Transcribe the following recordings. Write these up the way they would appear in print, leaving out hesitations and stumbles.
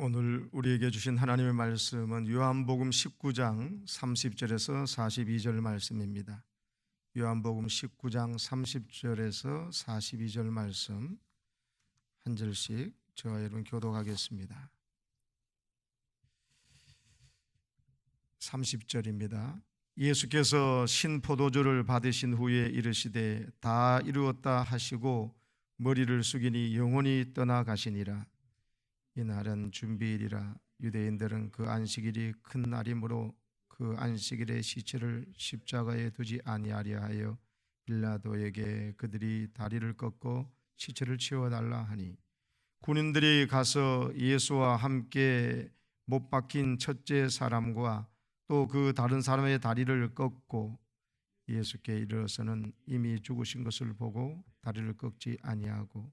오늘 우리에게 주신 하나님의 말씀은 요한복음 19장 30절에서 42절 말씀입니다. 요한복음 19장 30절에서 42절 말씀 한 절씩 저와 여러분 교독하겠습니다. 30절입니다. 예수께서 신포도주를 받으신 후에 이르시되 다 이루었다 하시고 머리를 숙이니 영원히 떠나가시니라. 이 날은 준비일이라. 유대인들은 그 안식일이 큰 날이므로 그 안식일의 시체를 십자가에 두지 아니하려 하여 빌라도에게 그들이 다리를 꺾고 시체를 치워달라 하니, 군인들이 가서 예수와 함께 못 박힌 첫째 사람과 또 그 다른 사람의 다리를 꺾고 예수께 이르러서는 이미 죽으신 것을 보고 다리를 꺾지 아니하고,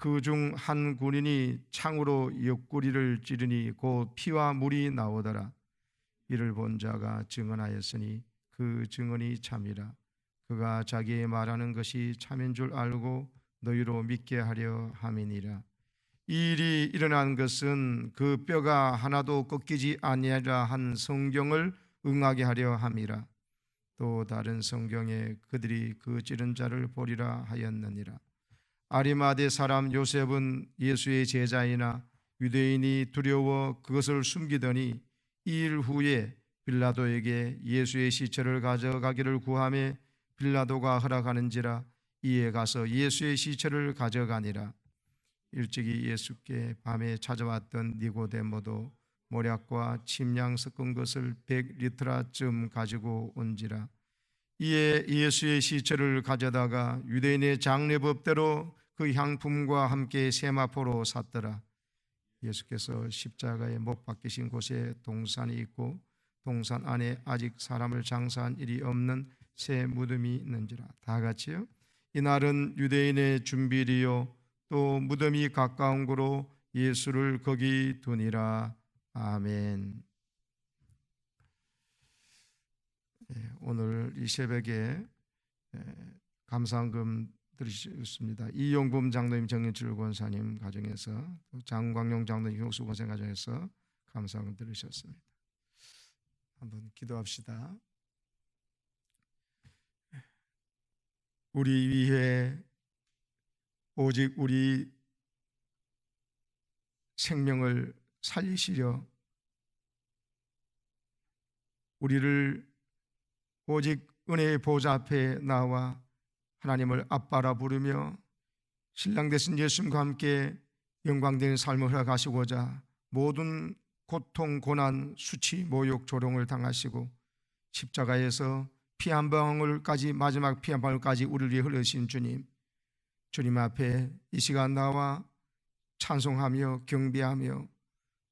그 중 한 군인이 창으로 옆구리를 찌르니 곧 피와 물이 나오더라. 이를 본 자가 증언하였으니 그 증언이 참이라. 그가 자기의 말하는 것이 참인 줄 알고 너희로 믿게 하려 함이니라. 이 일이 일어난 것은 그 뼈가 하나도 꺾이지 아니하리라 한 성경을 응하게 하려 함이라. 또 다른 성경에 그들이 그 찌른 자를 보리라 하였느니라. 아리마대 사람 요셉은 예수의 제자이나 유대인이 두려워 그것을 숨기더니 2일 후에 빌라도에게 예수의 시체를 가져가기를 구하매 빌라도가 허락하는지라. 이에 가서 예수의 시체를 가져가니라. 일찍이 예수께 밤에 찾아왔던 니고데모도 모략과 침량 섞은 것을 100리터라쯤 가지고 온지라. 이에 예수의 시체를 가져다가 유대인의 장례법대로 그 향품과 함께 세마포로 샀더라. 예수께서 십자가에 못 박히신 곳에 동산이 있고 동산 안에 아직 사람을 장사한 일이 없는 새 무덤이 있는지라. 다 같이요. 이날은 유대인의 준비일이요 또 무덤이 가까운 고로 예수를 거기 두니라. 아멘. 오늘 이 새벽에 감사헌금 드리셨습니다. 이용범 장로님, 정인철 권사님 가정에서, 장광용 장로님, 효수 권사 가정에서 감사헌금 드리셨습니다. 한번 기도합시다. 우리 위해 오직 우리 생명을 살리시려 우리를 오직 은혜의 보좌 앞에 나와 하나님을 아빠라 부르며 신랑 되신 예수님과 함께 영광된 삶을 허락하시고자 모든 고통, 고난, 수치, 모욕, 조롱을 당하시고 십자가에서 피 한 방울까지, 마지막 피 한 방울까지 우리를 위해 흘리신 주님, 주님 앞에 이 시간 나와 찬송하며 경배하며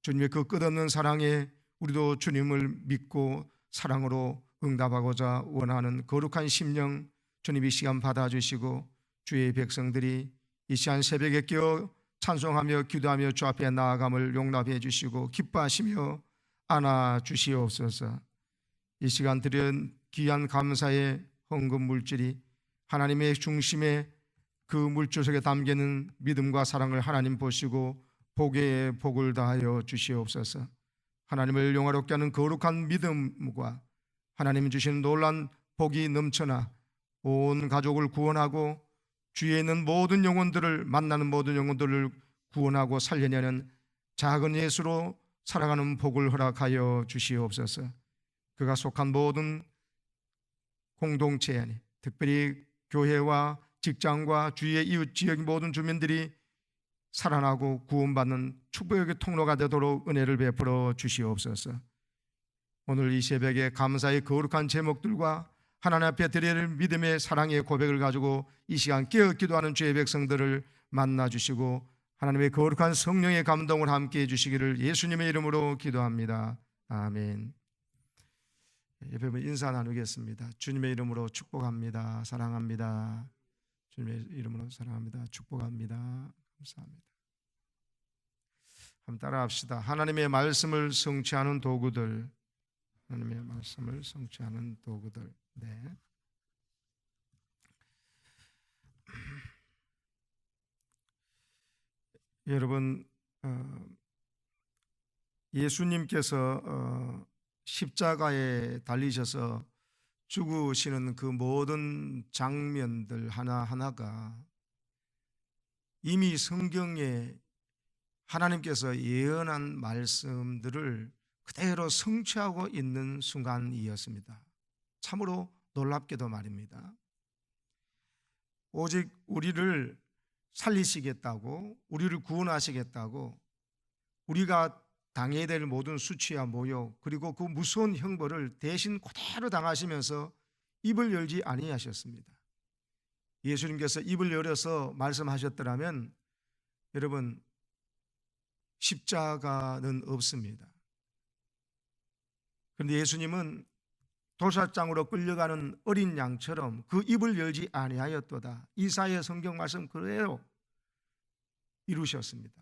주님의 그 끝없는 사랑에 우리도 주님을 믿고 사랑으로 응답하고자 원하는 거룩한 심령 주님 이 시간 받아주시고, 주의 백성들이 이 시간 새벽에 깨어 찬송하며 기도하며 주 앞에 나아감을 용납해 주시고 기뻐하시며 안아주시옵소서. 이 시간 드린 귀한 감사의 헌금 물질이 하나님의 중심에 그 물질 속에 담기는 믿음과 사랑을 하나님 보시고 복에 복을 다하여 주시옵소서. 하나님을 영화롭게 하는 거룩한 믿음과 하나님이 주시는 놀란 복이 넘쳐나 온 가족을 구원하고 주위에 있는 모든 영혼들을, 만나는 모든 영혼들을 구원하고 살려내는 작은 예수로 살아가는 복을 허락하여 주시옵소서. 그가 속한 모든 공동체 안에, 특별히 교회와 직장과 주위의 이웃 지역 모든 주민들이 살아나고 구원받는 축복의 통로가 되도록 은혜를 베풀어 주시옵소서. 오늘 이 새벽에 감사의 거룩한 제목들과 하나님 앞에 드릴 믿음의 사랑의 고백을 가지고 이 시간 깨어 기도하는 주의 백성들을 만나주시고 하나님의 거룩한 성령의 감동을 함께 해주시기를 예수님의 이름으로 기도합니다. 아멘. 예배분 인사 나누겠습니다. 주님의 이름으로 축복합니다. 사랑합니다. 주님의 이름으로 사랑합니다. 축복합니다. 감사합니다. 한번 따라합시다. 하나님의 말씀을 성취하는 도구들. 하나님의 말씀을 성취하는 도구들. 네. 여러분, 예수님께서 십자가에 달리셔서 죽으시는 그 모든 장면들 하나하나가 이미 성경에 하나님께서 예언한 말씀들을 그대로 성취하고 있는 순간이었습니다. 참으로 놀랍게도 말입니다. 오직 우리를 살리시겠다고, 우리를 구원하시겠다고, 우리가 당해야 될 모든 수치와 모욕, 그리고 그 무서운 형벌을 대신 그대로 당하시면서 입을 열지 아니하셨습니다. 예수님께서 입을 열어서 말씀하셨더라면 여러분, 십자가는 없습니다. 그런데 예수님은 도살장으로 끌려가는 어린 양처럼 그 입을 열지 아니하였도다. 이사야 성경 말씀 그대로 이루셨습니다.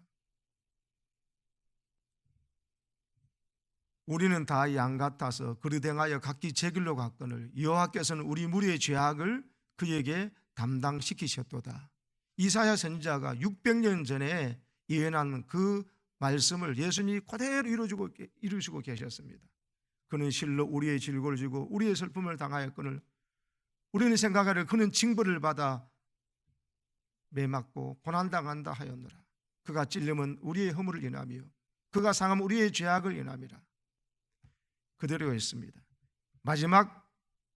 우리는 다 양 같아서 그릇 행하여 각기 제 길로 갔거늘 여호와께서는 우리 무리의 죄악을 그에게 담당시키셨도다. 이사야 선지자가 600년 전에 예언한 그 말씀을 예수님이 그대로 이루시고 계셨습니다. 그는 실로 우리의 질고를 지고 우리의 슬픔을 당하였거늘 우리는 생각하기를 그는 징벌을 받아 매맞고 고난당한다 하였노라. 그가 찔림은 우리의 허물을 인하며 그가 상함은 우리의 죄악을 인함이라. 그대로 했습니다. 마지막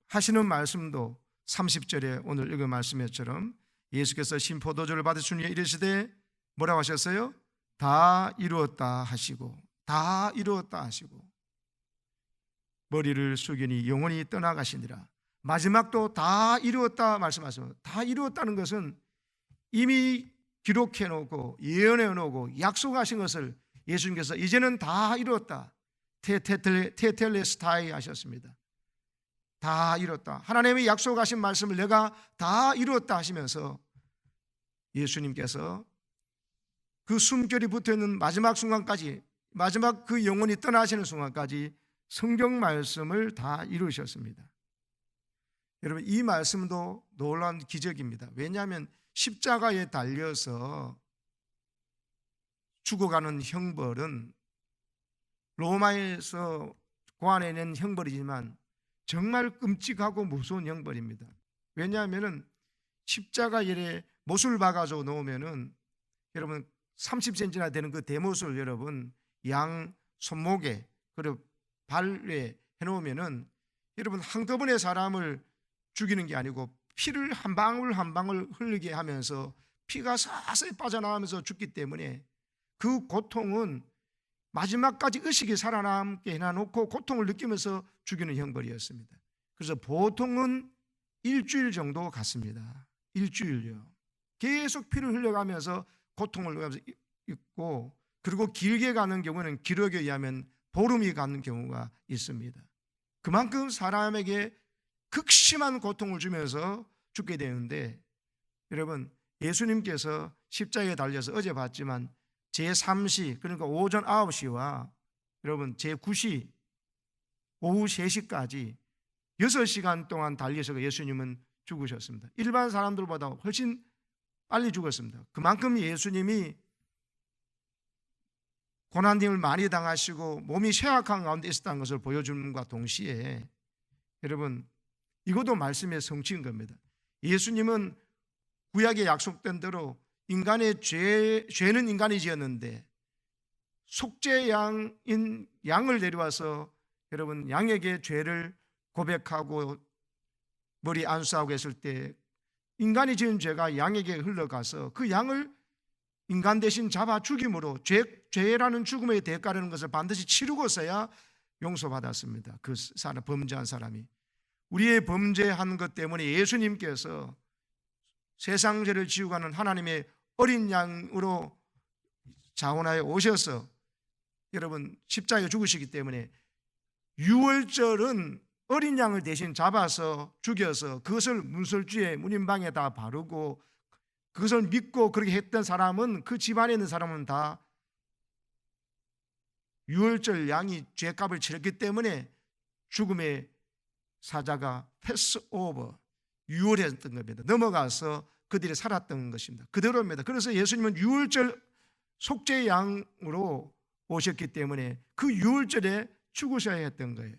하시는 말씀도 30절에 오늘 읽은 말씀처럼 예수께서 신포도주를 받으신 후에 이르시되 뭐라고 하셨어요? 다 이루었다 하시고, 다 이루었다 하시고 머리를 숙이니 영원히 떠나가시니라. 마지막도 다 이루었다 말씀하십니다. 다 이루었다는 것은 이미 기록해 놓고 예언해 놓고 약속하신 것을 예수님께서 이제는 다 이루었다, 테텔레스타이 하셨습니다. 다 이뤘다. 하나님이 약속하신 말씀을 내가 다 이루었다 하시면서 예수님께서 그 숨결이 붙어있는 마지막 순간까지, 마지막 그 영혼이 떠나시는 순간까지 성경 말씀을 다 이루셨습니다. 여러분, 이 말씀도 놀라운 기적입니다. 왜냐하면 십자가에 달려서 죽어가는 형벌은 로마에서 고안해낸 형벌이지만 정말 끔찍하고 무서운 형벌입니다. 왜냐하면 십자가에 못을 박아서 놓으면은 여러분 30cm나 되는 그 대못을 여러분 양 손목에 그리고 발에 해놓으면은 여러분 한꺼번에 사람을 죽이는 게 아니고 피를 한 방울 한 방울 흘리게 하면서 피가 서서히 빠져나가면서 죽기 때문에 그 고통은 마지막까지 의식이 살아남게 해놔놓고 고통을 느끼면서 죽이는 형벌이었습니다. 그래서 보통은 일주일 정도 갔습니다. 일주일요. 계속 피를 흘려가면서 고통을 있고, 그리고 길게 가는 경우는 기록에 의하면 보름이 가는 경우가 있습니다. 그만큼 사람에게 극심한 고통을 주면서 죽게 되는데, 여러분 예수님께서 십자가에 달려서 어제 봤지만 제3시, 그러니까 오전 9시와 여러분 제9시 오후 3시까지 6시간 동안 달리셔서 예수님은 죽으셨습니다. 일반 사람들보다 훨씬 빨리 죽었습니다. 그만큼 예수님이 고난님을 많이 당하시고 몸이 쇠약한 가운데 있었다는 것을 보여주는 것과 동시에 여러분 이것도 말씀의 성취인 겁니다. 예수님은 구약에 약속된 대로 인간의 죄는 인간이 지었는데 속죄양인 양을 내려와서 여러분 양에게 죄를 고백하고 머리 안수하고 했을 때 인간이 지은 죄가 양에게 흘러가서 그 양을 인간 대신 잡아 죽임으로 죄라는 죽음의 대가라는 것을 반드시 치르고서야 용서받았습니다. 그 사람, 범죄한 사람이. 우리의 범죄한 것 때문에 예수님께서 세상 죄를 지우고 가는 하나님의 어린 양으로 자원하여 오셔서 여러분 십자가에 죽으시기 때문에 유월절은 어린 양을 대신 잡아서 죽여서 그것을 문설주에 문인방에다 바르고 그것을 믿고 그렇게 했던 사람은, 그 집안에 있는 사람은 다 유월절 양이 죄값을 치렀기 때문에 죽음의 사자가 패스오버, 유월했던 겁니다. 넘어가서 그들이 살았던 것입니다. 그대로입니다. 그래서 예수님은 유월절 속죄 양으로 오셨기 때문에 그 유월절에 죽으셔야 했던 거예요.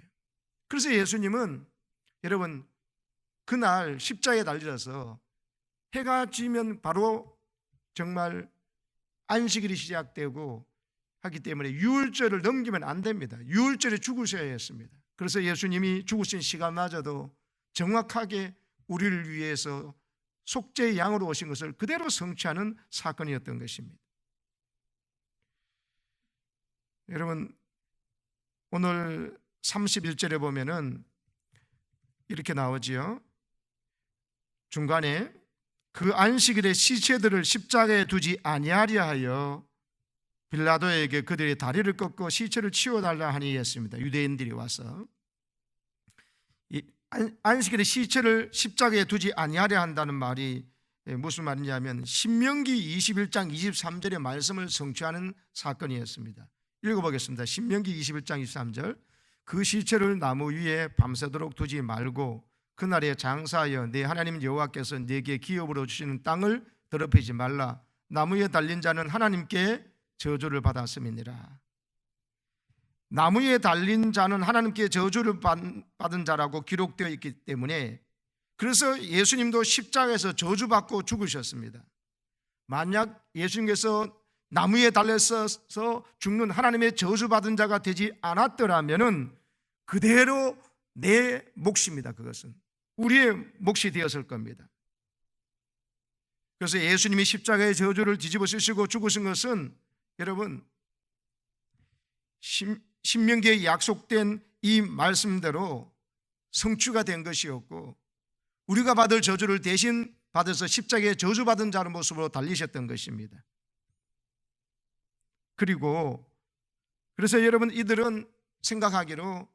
그래서 예수님은 여러분 그날 십자가에 달려서 해가 지면 바로 정말 안식일이 시작되고 하기 때문에 유월절을 넘기면 안 됩니다. 유월절에 죽으셔야 했습니다. 그래서 예수님이 죽으신 시간마저도 정확하게 우리를 위해서 속죄의 양으로 오신 것을 그대로 성취하는 사건이었던 것입니다. 여러분 오늘 31절에 보면은 이렇게 나오지요. 중간에 그 안식일에 시체들을 십자가에 두지 아니하려 하여 빌라도에게 그들의 다리를 꺾고 시체를 치워달라 하니 했습니다. 유대인들이 와서 이 안식일에 시체를 십자가에 두지 아니하려 한다는 말이 무슨 말이냐면 신명기 21장 23절의 말씀을 성취하는 사건이었습니다. 읽어보겠습니다. 신명기 21장 23절 그 시체를 나무 위에 밤새도록 두지 말고 그날에 장사하여 네 하나님 여호와께서 네게 기업으로 주시는 땅을 더럽히지 말라. 나무에 달린 자는 하나님께 저주를 받았음이니라. 나무에 달린 자는 하나님께 저주를 받은 자라고 기록되어 있기 때문에 그래서 예수님도 십자가에서 저주받고 죽으셨습니다. 만약 예수님께서 나무에 달려서 죽는 하나님의 저주받은 자가 되지 않았더라면 그대로 내 몫입니다. 그것은 우리의 몫이 되었을 겁니다. 그래서 예수님이 십자가의 저주를 뒤집어 쓰시고 죽으신 것은 여러분 신명기에 약속된 이 말씀대로 성취가 된 것이었고 우리가 받을 저주를 대신 받아서 십자가에 저주받은 자의 모습으로 달리셨던 것입니다. 그래서 여러분 이들은 생각하기로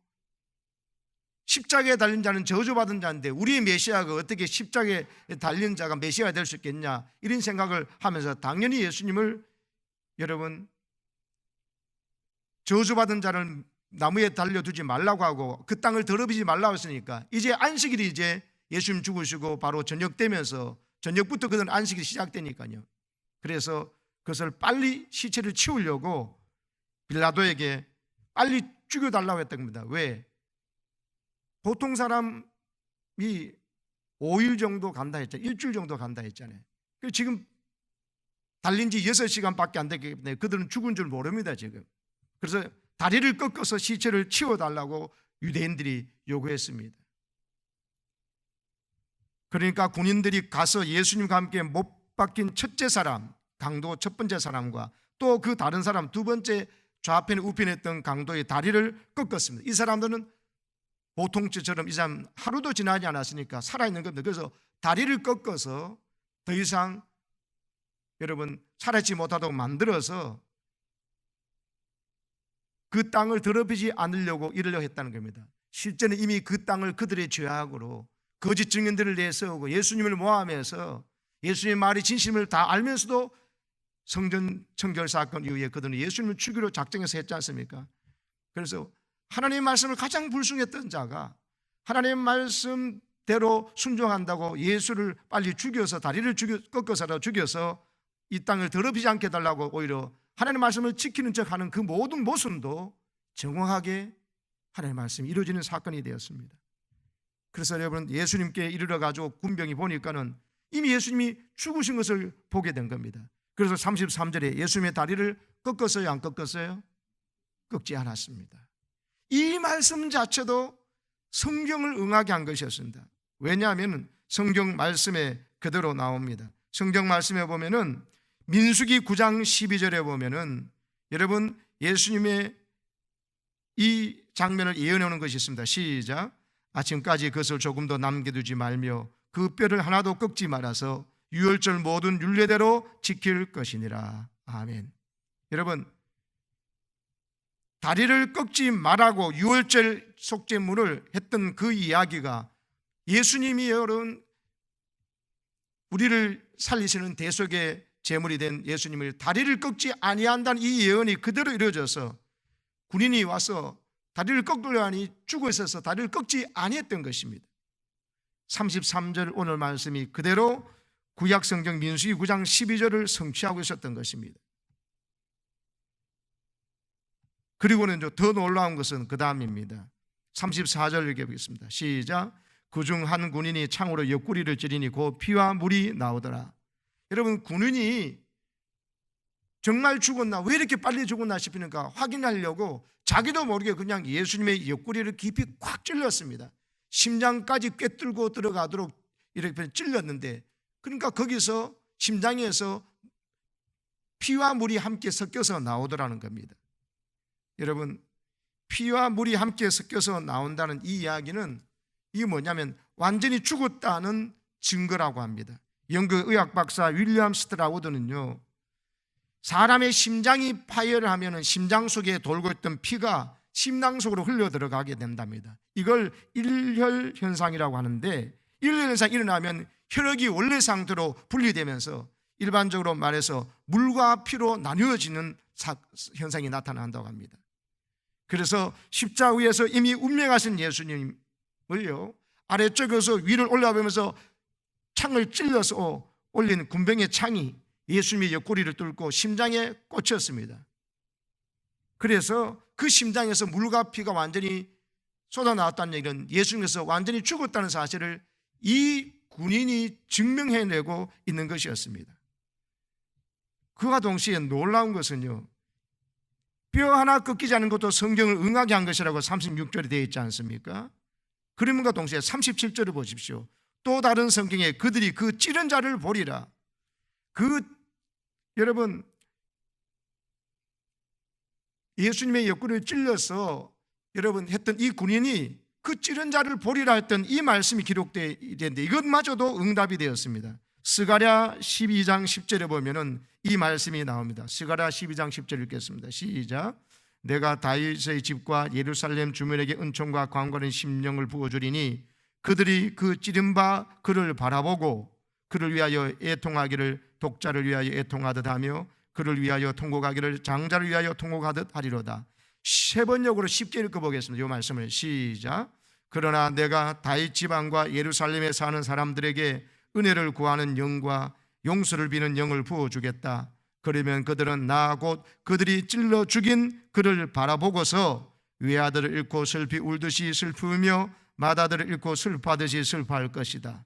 십자가에 달린 자는 저주받은 자인데 우리의 메시아가 어떻게 십자가에 달린 자가 메시아가 될 수 있겠냐 이런 생각을 하면서 당연히 예수님을 여러분 저주받은 자를 나무에 달려두지 말라고 하고 그 땅을 더럽히지 말라고 했으니까 이제 안식일이 이제 예수님 죽으시고 바로 저녁되면서 저녁부터 그들은 안식일이 시작되니까요. 그래서 그것을 빨리 시체를 치우려고 빌라도에게 빨리 죽여달라고 했던 겁니다. 왜? 보통 사람이 5일 정도 간다 했잖아요. 일주일 정도 간다 했잖아요. 지금 달린 지 6시간밖에 안 됐기 때문에 그들은 죽은 줄 모릅니다. 지금. 그래서 다리를 꺾어서 시체를 치워달라고 유대인들이 요구했습니다. 그러니까 군인들이 가서 예수님과 함께 못 박힌 첫째 사람, 강도 첫 번째 사람과 또 그 다른 사람 두 번째 좌편에 우편했던 강도의 다리를 꺾었습니다. 이 사람들은 보통처럼 이 사람 하루도 지나지 않았으니까 살아있는 겁니다. 그래서 다리를 꺾어서 더 이상 여러분 살아있지 못하도록 만들어서 그 땅을 더럽히지 않으려고 이러려고 했다는 겁니다. 실제는 이미 그 땅을 그들의 죄악으로 거짓 증인들을 내세우고 예수님을 모함해서 예수님의 말이 진심을 다 알면서도 성전 청결 사건 이후에 그들은 예수님을 죽이로 작정해서 했지 않습니까? 그래서 하나님의 말씀을 가장 불순했던 자가 하나님의 말씀대로 순종한다고 예수를 빨리 죽여서 다리를 꺾어서라도 죽여서 이 땅을 더럽히지 않게 해달라고 오히려 하나님의 말씀을 지키는 척하는 그 모든 모순도 정확하게 하나님의 말씀이 이루어지는 사건이 되었습니다. 그래서 여러분 예수님께 이르러 가지고 군병이 보니까는 이미 예수님이 죽으신 것을 보게 된 겁니다. 그래서 33절에 예수님의 다리를 꺾었어요? 안 꺾었어요? 꺾지 않았습니다. 이 말씀 자체도 성경을 응하게 한 것이었습니다. 왜냐하면 성경 말씀에 그대로 나옵니다. 성경 말씀에 보면은 민수기 9장 12절에 보면은 여러분 예수님의 이 장면을 예언해 오는 것이 있습니다. 시작. 아침까지 그것을 조금도 남겨두지 말며 그 뼈를 하나도 꺾지 말아서 유월절 모든 율례대로 지킬 것이니라. 아멘. 여러분 다리를 꺾지 말라고 유월절 속죄물을 했던 그 이야기가 예수님이 여러분 우리를 살리시는 대속의 제물이 된 예수님을 다리를 꺾지 아니한다는 이 예언이 그대로 이루어져서 군인이 와서 다리를 꺾으려 하니 죽어 있어서 다리를 꺾지 아니했던 것입니다. 33절 오늘 말씀이 그대로 구약성경 민수기 9장 12절을 성취하고 있었던 것입니다. 그리고는 더 놀라운 것은 그 다음입니다. 34절 읽어보겠습니다. 시작. 그중 한 군인이 창으로 옆구리를 찌르니 곧 피와 물이 나오더라. 여러분, 군인이 정말 죽었나, 왜 이렇게 빨리 죽었나 싶으니까 확인하려고 자기도 모르게 그냥 예수님의 옆구리를 깊이 꽉 찔렀습니다. 심장까지 꿰뚫고 들어가도록 이렇게 찔렀는데, 그러니까 거기서 심장에서 피와 물이 함께 섞여서 나오더라는 겁니다. 여러분, 피와 물이 함께 섞여서 나온다는 이 이야기는 이게 뭐냐면 완전히 죽었다는 증거라고 합니다. 영국 의학 박사 윌리엄 스트라우드는요, 사람의 심장이 파열을 하면 심장 속에 돌고 있던 피가 심장 속으로 흘러 들어가게 된답니다. 이걸 일혈 현상이라고 하는데, 일혈 현상이 일어나면 혈액이 원래 상태로 분리되면서 일반적으로 말해서 물과 피로 나뉘어지는 현상이 나타난다고 합니다. 그래서 십자가 위에서 이미 운명하신 예수님을요, 아래쪽에서 위를 올라오면서 창을 찔러서 올린 군병의 창이 예수님의 옆구리를 뚫고 심장에 꽂혔습니다. 그래서 그 심장에서 물과 피가 완전히 쏟아나왔다는 얘기는 예수님께서 완전히 죽었다는 사실을 이 군인이 증명해내고 있는 것이었습니다. 그와 동시에 놀라운 것은요, 뼈 하나 꺾이지 않은 것도 성경을 응하게 한 것이라고 36절에 되어 있지 않습니까? 그림과 동시에 37절을 보십시오. 또 다른 성경에 그들이 그 찌른 자를 보리라. 여러분, 예수님의 옆구리를 찔러서 여러분 했던 이 군인이 그 찌른 자를 보리라 했던 이 말씀이 기록되어 있는데, 이것마저도 응답이 되었습니다. 스가랴 12장 10절에 보면은 이 말씀이 나옵니다. 스가랴 12장 10절 읽겠습니다. 시작. 내가 다윗의 집과 예루살렘 주민에게 은총과 강건한 심령을 부어주리니 그들이 그 찌른 바 그를 바라보고 그를 위하여 애통하기를 독자를 위하여 애통하듯 하며 그를 위하여 통곡하기를 장자를 위하여 통곡하듯 하리로다. 세 번역으로 쉽게 읽어보겠습니다. 이 말씀을 시작. 그러나 내가 다윗 지방과 예루살렘에 사는 사람들에게 은혜를 구하는 영과 용서를 비는 영을 부어주겠다. 그러면 그들은 나 곧 그들이 찔러 죽인 그를 바라보고서 외아들을 잃고 슬피 울듯이 슬프며 맏아들을 잃고 슬퍼하듯이 슬퍼할 것이다.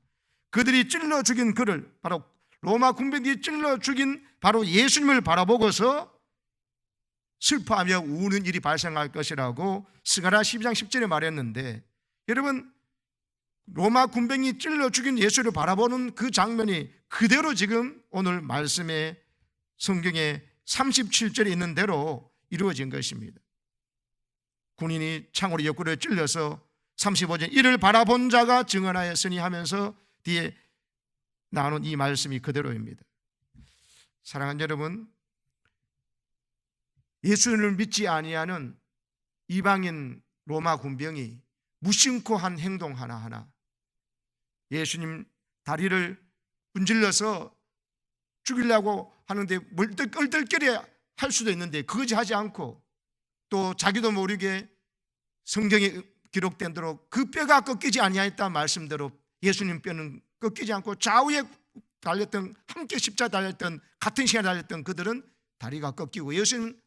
그들이 찔러 죽인 그를, 바로 로마 군병들이 찔러 죽인 바로 예수님을 바라보고서 슬퍼하며 우는 일이 발생할 것이라고 스가랴 12장 10절에 말했는데, 여러분, 로마 군병이 찔러 죽인 예수를 바라보는 그 장면이 그대로 지금 오늘 말씀에 성경에 37절에 있는 대로 이루어진 것입니다. 군인이 창으로 옆구리를 찔러서 35절 이를 바라본 자가 증언하였으니 하면서 뒤에 나오는 이 말씀이 그대로입니다. 사랑하는 여러분, 예수님을 믿지 아니하는 이방인 로마 군병이 무심코 한 행동 하나하나, 예수님 다리를 문질러서 죽이려고 하는데 얼떨결에 할 수도 있는데 그것이 하지 않고, 또 자기도 모르게 성경에 기록된 대로 그 뼈가 꺾이지 아니하였다 말씀대로 예수님 뼈는 꺾이지 않고 좌우에 달렸던, 함께 십자가 달렸던, 같은 시간에 달렸던 그들은 다리가 꺾이고 예수님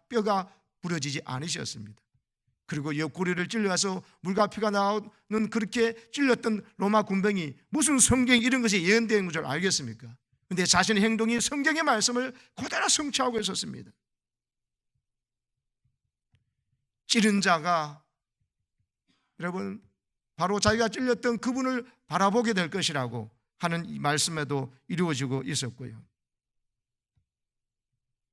뼈가 부러지지 않으셨습니다. 그리고 옆구리를 찔러서 물과 피가 나오는 그렇게 찔렸던 로마 군병이 무슨 성경 이런 것이 예언된 줄 알겠습니까? 그런데 자신의 행동이 성경의 말씀을 그대로 성취하고 있었습니다. 찌른 자가, 여러분, 바로 자기가 찔렸던 그분을 바라보게 될 것이라고 하는 이 말씀에도 이루어지고 있었고요.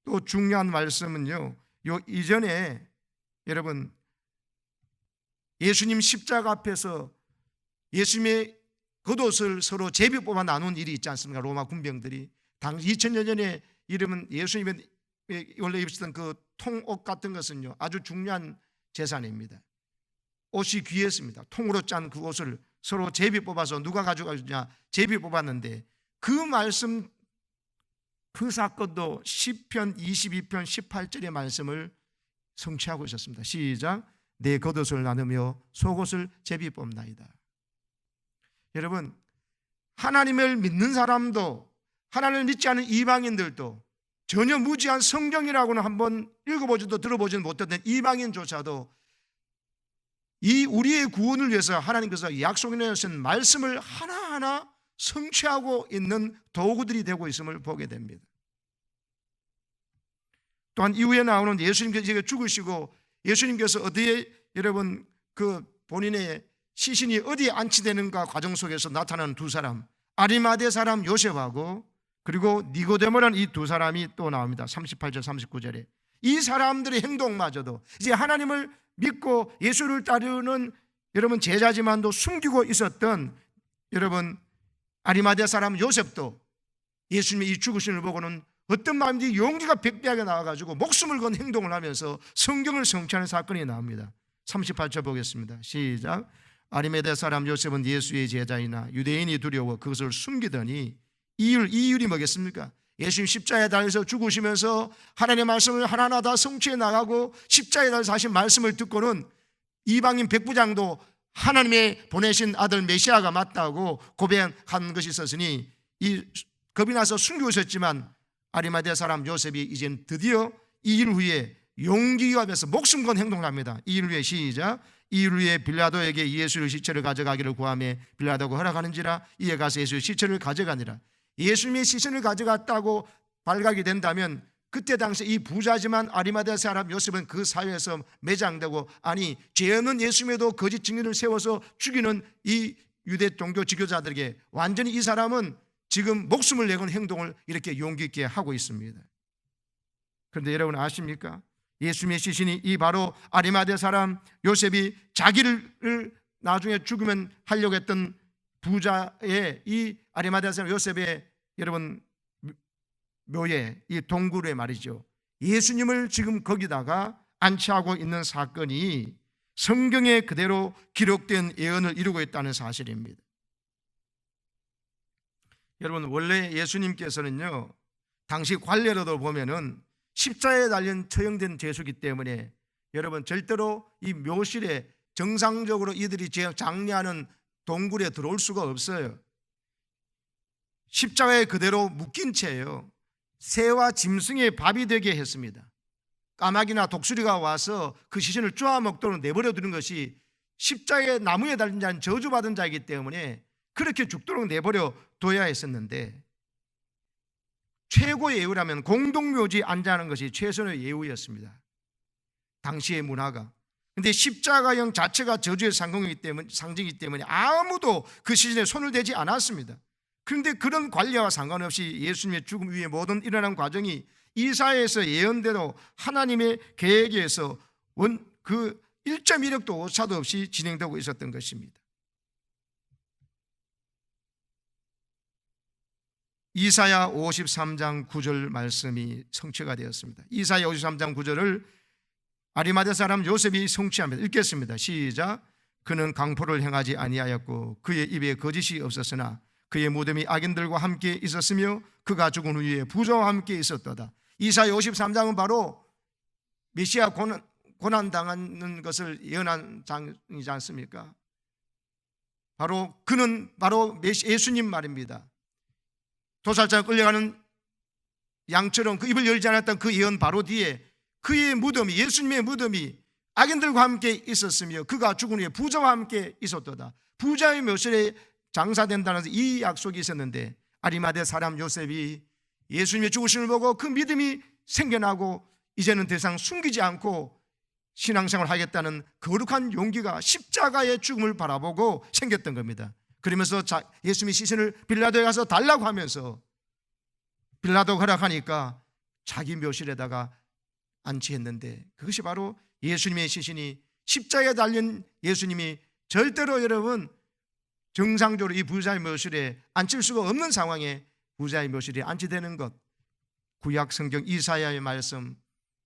또 중요한 말씀은요, 요 이전에 여러분 예수님 십자가 앞에서 예수님의 겉옷을 서로 제비 뽑아 나눈 일이 있지 않습니까? 로마 군병들이 당 2000년 전에 이름은 예수님의 원래 입으셨던 그 통옷 같은 것은요 아주 중요한 재산입니다. 옷이 귀했습니다. 통으로 짠 그 옷을 서로 제비 뽑아서 누가 가져가느냐 제비 뽑았는데, 그 말씀, 그 사건도 시편 22편 18절의 말씀을 성취하고 있었습니다. 시작. 내 겉옷을 나누며 속옷을 제비 뽑나이다. 여러분, 하나님을 믿는 사람도 하나님을 믿지 않은 이방인들도 전혀 무지한 성경이라고는 한번 읽어보지도 들어보지도 못했던 이방인조차도 이 우리의 구원을 위해서 하나님께서 약속해 내신 말씀을 하나하나 성취하고 있는 도구들이 되고 있음을 보게 됩니다. 또한 이후에 나오는 예수님께서 죽으시고 예수님께서 어디에 여러분 그 본인의 시신이 어디에 안치되는가 과정 속에서 나타나는 두 사람, 아리마대 사람 요셉하고 그리고 니고데모라는 이 두 사람이 또 나옵니다. 38절 39절에 이 사람들의 행동마저도 이제 하나님을 믿고 예수를 따르는 여러분 제자지만도 숨기고 있었던 여러분 아리마대 사람 요셉도 예수님의 이 죽으심을 보고는 어떤 마음인지 용기가 백배하게 나와가지고 목숨을 건 행동을 하면서 성경을 성취하는 사건이 나옵니다. 38절 보겠습니다. 시작. 아리마대 사람 요셉은 예수의 제자이나 유대인이 두려워 그것을 숨기더니 이율이 뭐겠습니까? 예수님 십자가에 달려서 죽으시면서 하나님의 말씀을 하나하나 다 성취해 나가고 십자가에 달려서 하신 말씀을 듣고는 이방인 백부장도 하나님의 보내신 아들 메시아가 맞다고 고백한 것이 있었으니 이 겁이 나서 숨기고 있었지만 아리마대 사람 요셉이 이젠 드디어 2일 후에 용기가 되어서 목숨 건 행동을 합니다. 2일 후에 시작. 2일 후에 빌라도에게 예수의 시체를 가져가기를 구하며 빌라도가 허락하는지라 이에 가서 예수의 시체를 가져가니라. 예수님의 시신을 가져갔다고 발각이 된다면 그때 당시 이 부자지만 아리마대 사람 요셉은 그 사회에서 매장되고 아니 죄 없는 예수님에도 거짓 증인을 세워서 죽이는 이 유대 종교 지도자들에게 완전히 이 사람은 지금 목숨을 내건 행동을 이렇게 용기 있게 하고 있습니다. 그런데 여러분 아십니까? 예수님의 시신이 이 바로 아리마대 사람 요셉이 자기를 나중에 죽으면 하려고 했던 부자의 이 아리마대 사람 요셉의 여러분 묘에 이 동굴에 말이죠. 예수님을 지금 거기다가 안치하고 있는 사건이 성경에 그대로 기록된 예언을 이루고 있다는 사실입니다. 여러분 원래 예수님께서는요 당시 관례로도 보면은 십자가에 달린 처형된 죄수이기 때문에 여러분 절대로 이 묘실에 정상적으로 이들이 장례하는 동굴에 들어올 수가 없어요. 십자가에 그대로 묶인 채요 새와 짐승의 밥이 되게 했습니다. 까마귀나 독수리가 와서 그 시신을 쪼아 먹도록 내버려 두는 것이 십자가에 나무에 달린 자는 저주받은 자이기 때문에 그렇게 죽도록 내버려 둬야 했었는데 최고의 예우라면 공동묘지 안자하는 것이 최선의 예우였습니다. 당시의 문화가. 그런데 십자가형 자체가 저주의 상징이기 때문에 아무도 그 시신에 손을 대지 않았습니다. 그런데 그런 관례와 상관없이 예수님의 죽음 위에 모든 일어난 과정이 이사야에서 예언대로 하나님의 계획에 의해서 그 1.1억도 오차도 없이 진행되고 있었던 것입니다. 이사야 53장 9절 말씀이 성취가 되었습니다. 이사야 53장 9절을 아리마대 사람 요셉이 성취합니다. 읽겠습니다. 시작. 그는 강포를 행하지 아니하였고 그의 입에 거짓이 없었으나 그의 무덤이 악인들과 함께 있었으며 그가 죽은 후에 부자와 함께 있었도다. 이사야 53장은 바로 메시아 고난당하는 것을 예언한 장이지 않습니까? 바로 그는 바로 예수님 말입니다. 도살자가 끌려가는 양처럼 그 입을 열지 않았던 그 예언 바로 뒤에 그의 무덤이 예수님의 무덤이 악인들과 함께 있었으며 그가 죽은 후에 부자와 함께 있었도다. 부자의 묘실에 장사된다는 이 약속이 있었는데 아리마대 사람 요셉이 예수님의 죽으심을 보고 그 믿음이 생겨나고 이제는 더 이상 숨기지 않고 신앙생활을 하겠다는 거룩한 용기가 십자가의 죽음을 바라보고 생겼던 겁니다. 그러면서 예수님의 시신을 빌라도에 가서 달라고 하면서 빌라도가 허락하니까 자기 묘실에다가 안치했는데 그것이 바로 예수님의 시신이 십자가에 달린 예수님이 절대로 여러분 정상적으로 이 부자의 묘실에 앉힐 수가 없는 상황에 부자의 묘실에 안치되는 것, 구약 성경 이사야의 말씀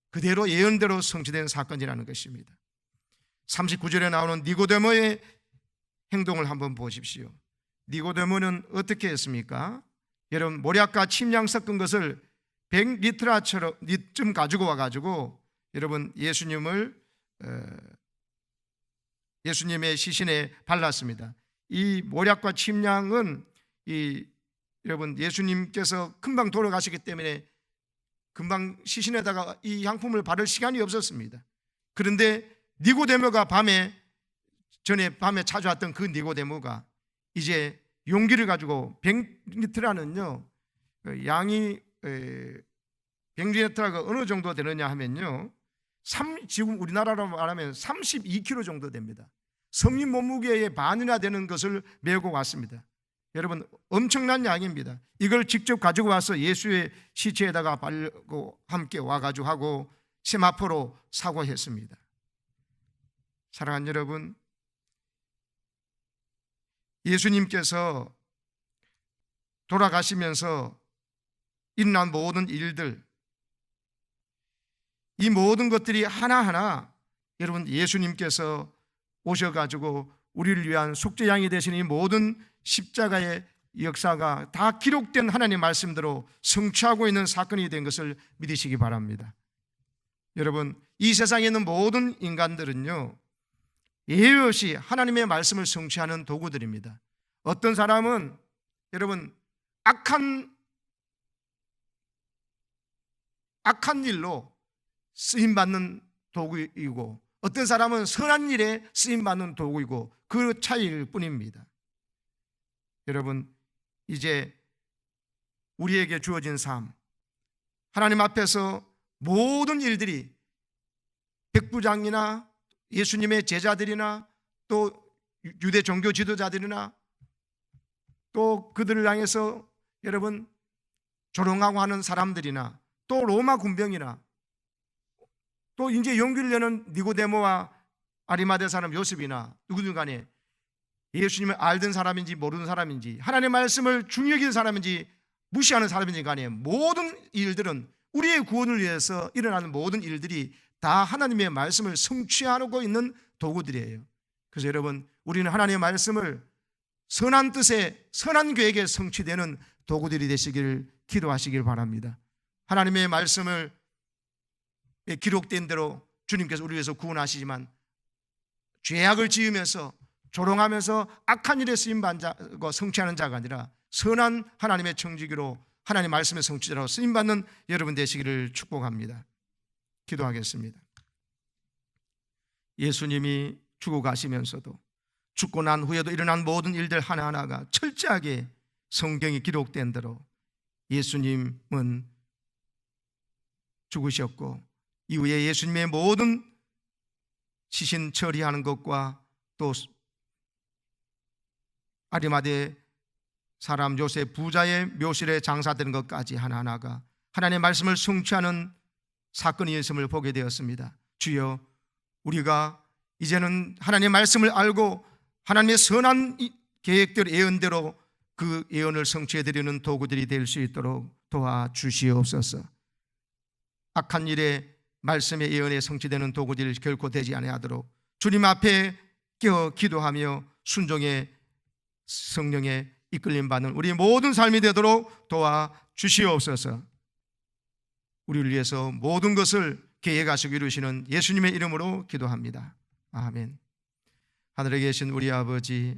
그대로 예언대로 성취된 사건이라는 것입니다. 39절에 나오는 니고데모의 행동을 한번 보십시오. 니고데모는 어떻게 했습니까? 여러분 모략과 침향 섞은 것을 100리터쯤 가지고 와가지고 여러분 예수님의 시신에 발랐습니다. 이 모략과 침향은 여러분 예수님께서 금방 돌아가시기 때문에 금방 시신에다가 이 향품을 바를 시간이 없었습니다. 그런데 니고데모가 밤에 찾아왔던 그 니고데모가 이제 용기를 가지고 100리터라는요, 양이 100리터가 어느 정도 되느냐 하면요, 지금 우리나라로 말하면 32kg 정도 됩니다. 성인 몸무게의 반이나 되는 것을 메고 왔습니다. 여러분, 엄청난 양입니다. 이걸 직접 가지고 와서 예수의 시체에다가 바르고 함께 와가지고 하고 세마포로 사고했습니다. 사랑하는 여러분, 예수님께서 돌아가시면서 일어난 모든 일들, 이 모든 것들이 하나하나 여러분 예수님께서 오셔가지고 우리를 위한 속죄양이 되신 이 모든 십자가의 역사가 다 기록된 하나님의 말씀대로 성취하고 있는 사건이 된 것을 믿으시기 바랍니다. 여러분, 이 세상에 있는 모든 인간들은요, 예외 없이 하나님의 말씀을 성취하는 도구들입니다. 어떤 사람은 여러분 악한 일로 쓰임받는 도구이고, 어떤 사람은 선한 일에 쓰임받는 도구이고, 그 차이일 뿐입니다. 여러분, 이제 우리에게 주어진 삶, 하나님 앞에서 모든 일들이 백부장이나 예수님의 제자들이나 또 유대 종교 지도자들이나 또 그들을 향해서 여러분 조롱하고 하는 사람들이나 또 로마 군병이나 또 이제 용기를 내는 니고데모와 아리마대 사람 요셉이나 누구든 간에 예수님을 알던 사람인지 모르는 사람인지, 하나님의 말씀을 중요히 여기는 사람인지 무시하는 사람인지 간에 모든 일들은, 우리의 구원을 위해서 일어나는 모든 일들이 다 하나님의 말씀을 성취하고 있는 도구들이에요. 그래서 여러분, 우리는 하나님의 말씀을 선한 뜻에, 선한 계획에 성취되는 도구들이 되시기를 기도하시길 바랍니다. 하나님의 말씀을 기록된 대로 주님께서 우리 위해서 구원하시지만 죄악을 지으면서 조롱하면서 악한 일에 쓰임받고 성취하는 자가 아니라 선한 하나님의 청지기로, 하나님의 말씀의 성취자로 쓰임받는 여러분 되시기를 축복합니다. 기도하겠습니다. 예수님이 죽어 가시면서도 죽고 난 후에도 일어난 모든 일들 하나하나가 철저하게 성경이 기록된 대로 예수님은 죽으셨고, 이후에 예수님의 모든 시신 처리하는 것과 또 아리마대 사람 요셉 부자의 묘실에 장사되는 것까지 하나하나가 하나님의 말씀을 성취하는 사건이었음을 보게 되었습니다. 주여, 우리가 이제는 하나님의 말씀을 알고 하나님의 선한 계획대로, 예언대로 그 예언을 성취해드리는 도구들이 될 수 있도록 도와주시옵소서. 악한 일에 말씀의 예언에 성취되는 도구들이 결코 되지 아니하도록 주님 앞에 깨어 기도하며 순종의 성령의 이끌림 받는 우리 모든 삶이 되도록 도와주시옵소서. 우리를 위해서 모든 것을 계획하시고 이루시는 예수님의 이름으로 기도합니다. 아멘. 하늘에 계신 우리 아버지,